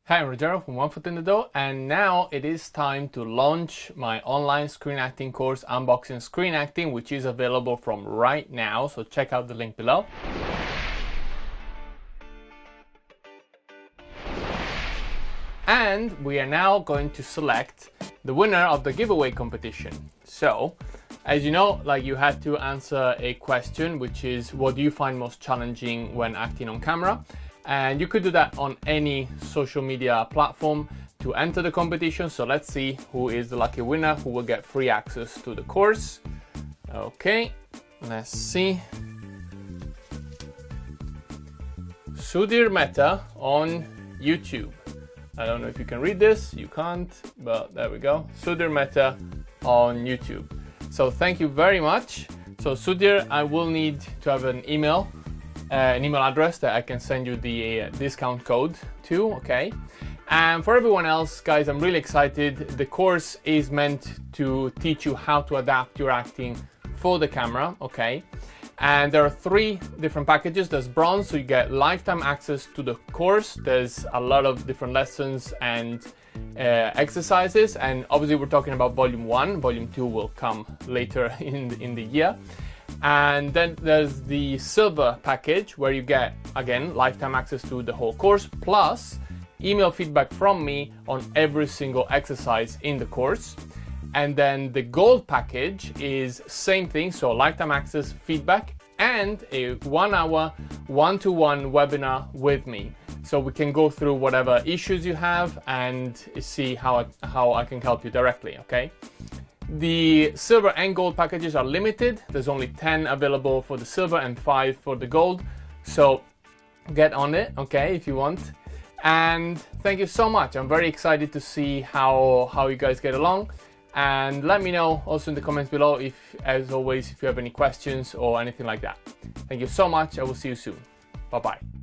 Hi, I'm Ruggero from One Foot in the Door, and now it is time to launch my online screen acting course, Unboxing Screen Acting, which is available from right now, so check out the link below. And we are now going to select the winner of the giveaway competition. So, as you know, you had to answer a question, which is, what do you find most challenging when acting on camera? And you could do that on any social media platform to enter the competition. So let's see who is the lucky winner who will get free access to the course. Okay, let's see. Sudhir Metha on YouTube. I don't know if you can read this, you can't, but there we go. Sudhir Metha on YouTube. So thank you very much. So Sudhir, I will need to have an email address that I can send you the discount code to, okay? And for everyone else, guys, I'm really excited. The course is meant to teach you how to adapt your acting for the camera, okay? And there are 3 different packages. There's bronze, so you get lifetime access to the course. There's a lot of different lessons and exercises, and obviously we're talking about volume 1. Volume 2 will come later in the year. And then there's the silver package, where you get, again, lifetime access to the whole course, plus email feedback from me on every single exercise in the course. And then the gold package is same thing, so lifetime access, feedback, and a 1-hour one-to-one webinar with me. So we can go through whatever issues you have and see how I can help you directly, okay? The silver and gold packages are limited. There's only 10 available for the silver and 5 for the gold. So get on it, okay, if you want. And thank you so much. I'm very excited to see how you guys get along. And let me know also in the comments below, if, as always, if you have any questions or anything like that. Thank you so much. I will see you soon. Bye-bye.